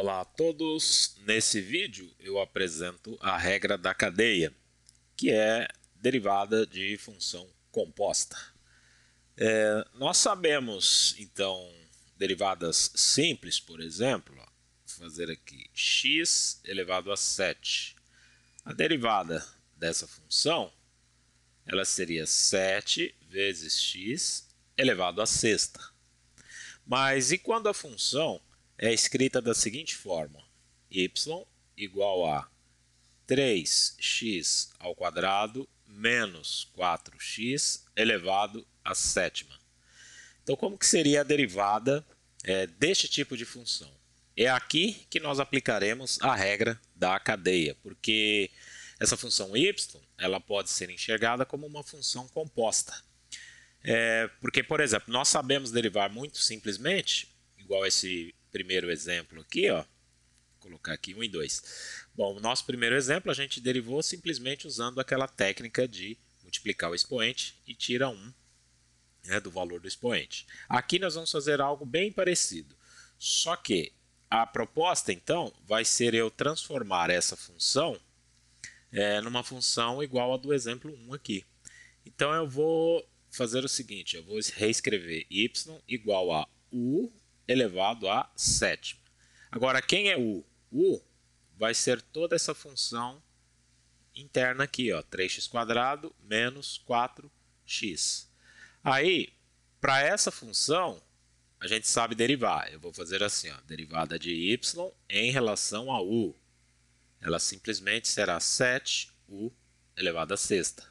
Olá a todos! Nesse vídeo eu apresento a regra da cadeia, que é derivada de função composta. Nós sabemos, então, derivadas simples, por exemplo, vou fazer aqui x elevado a 7. A derivada dessa função ela seria 7 vezes x elevado a sexta. Mas e quando a função é escrita da seguinte forma: y igual a 3x ao quadrado menos 4x elevado à sétima. Então, como que seria a derivada deste tipo de função? É aqui que nós aplicaremos a regra da cadeia, porque essa função y ela pode ser enxergada como uma função composta. Porque, por exemplo, nós sabemos derivar muito simplesmente, igual esse primeiro exemplo aqui, ó. Vou colocar aqui 1 e 2. Bom, no nosso primeiro exemplo a gente derivou simplesmente usando aquela técnica de multiplicar o expoente e tira 1 do valor do expoente. Aqui nós vamos fazer algo bem parecido, só que a proposta então vai ser eu transformar essa função numa função igual a do exemplo 1 aqui. Então eu vou fazer o seguinte, eu vou reescrever y igual a u elevado a sétima. Agora, quem é u? U vai ser toda essa função interna aqui, ó, 3x² menos 4x. Aí, para essa função, a gente sabe derivar. Eu vou fazer assim, ó, derivada de y em relação a u. Ela simplesmente será 7u elevado à sexta.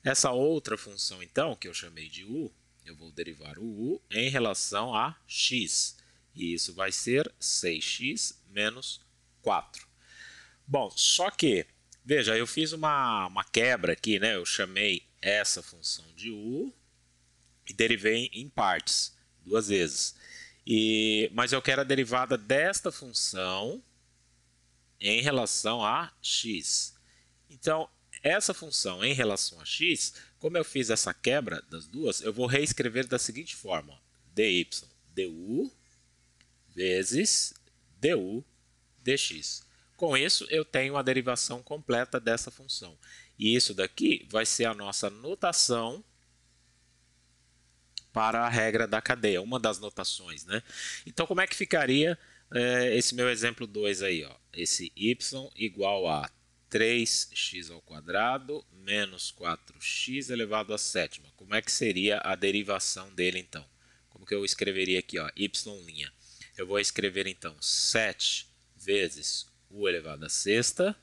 Essa outra função, então, que eu chamei de u, eu vou derivar o u em relação a x. E isso vai ser 6x menos 4. Bom, só que, veja, eu fiz uma quebra aqui, né? Eu chamei essa função de u e derivei em partes, duas vezes. Mas eu quero a derivada desta função em relação a x. Então, essa função em relação a x, como eu fiz essa quebra das duas, eu vou reescrever da seguinte forma: dy du vezes du dx. Com isso, eu tenho a derivação completa dessa função. E isso daqui vai ser a nossa notação para a regra da cadeia, uma das notações, né? Então, como é que ficaria esse meu exemplo 2 aí, ó? Esse y igual a 3x ao quadrado menos 4x elevado à sétima. Como é que seria a derivação dele, então? Como que eu escreveria aqui, ó, y'? Eu vou escrever, então, 7 vezes u elevado à sexta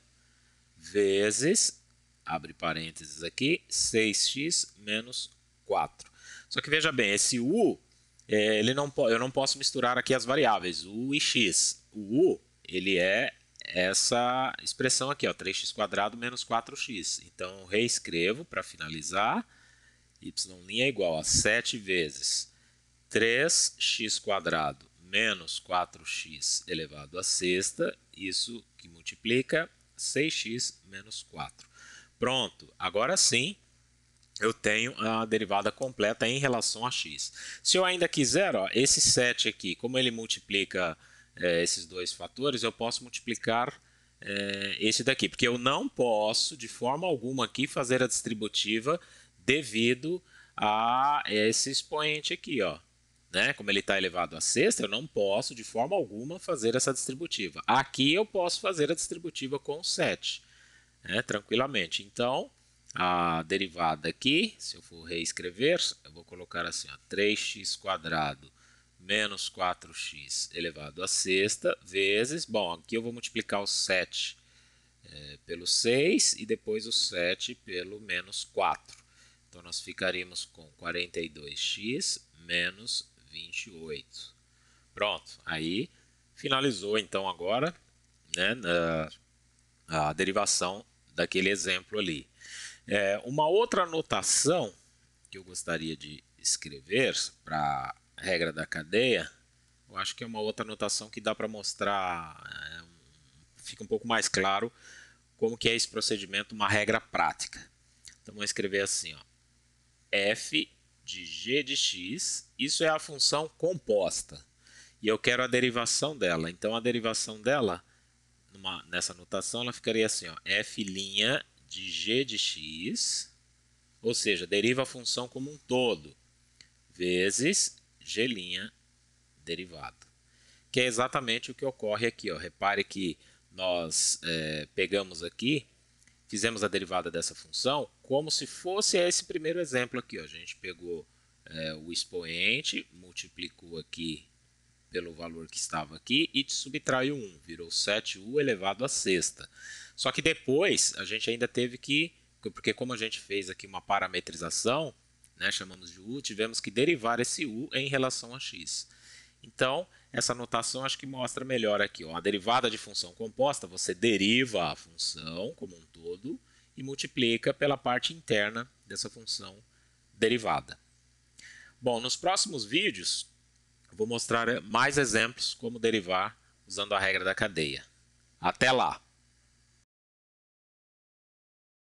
vezes, abre parênteses aqui, 6x menos 4. Só que veja bem, esse u, eu não posso misturar aqui as variáveis, u e x. O u, ele é essa expressão aqui, ó, 3x² menos 4x. Então, eu reescrevo para finalizar. Y' é igual a 7 vezes 3x² menos 4x elevado à sexta. Isso que multiplica 6x menos 4. Pronto, agora sim eu tenho a derivada completa em relação a x. Se eu ainda quiser, ó, esse 7 aqui, como ele multiplica esses dois fatores, eu posso multiplicar esse daqui, porque eu não posso, de forma alguma, aqui fazer a distributiva devido a esse expoente aqui, ó. Né? Como ele está elevado à sexta, eu não posso, de forma alguma, fazer essa distributiva. Aqui eu posso fazer a distributiva com 7, tranquilamente. Então, a derivada aqui, se eu for reescrever, eu vou colocar assim, ó, 3x² menos 4x elevado à sexta vezes, bom, aqui eu vou multiplicar o 7 pelo 6 e depois o 7 pelo menos 4. Então, nós ficaríamos com 42x menos 28. Pronto, aí finalizou então agora, né, a derivação daquele exemplo ali. Uma outra notação que eu gostaria de escrever para a regra da cadeia, eu acho que é uma outra notação que dá para mostrar, fica um pouco mais claro como que é esse procedimento, uma regra prática. Então, vou escrever assim, ó, f de g de x, isso é a função composta. e eu quero a derivação dela. Então a derivação dela, nessa notação, ela ficaria assim, ó, f' de g de x, ou seja, deriva a função como um todo, vezes g' derivado. Que é exatamente o que ocorre aqui, ó. Repare que nós pegamos aqui, fizemos a derivada dessa função como se fosse esse primeiro exemplo aqui, ó. A gente pegou o expoente, multiplicou aqui pelo valor que estava aqui e subtraiu 1, virou 7u elevado à sexta. Só que depois a gente ainda teve que, porque como a gente fez aqui uma parametrização, né, chamamos de u, tivemos que derivar esse u em relação a x. Então, essa notação acho que mostra melhor aqui, ó, a derivada de função composta, você deriva a função como um todo e multiplica pela parte interna dessa função derivada. Bom, nos próximos vídeos eu vou mostrar mais exemplos como derivar usando a regra da cadeia. Até lá!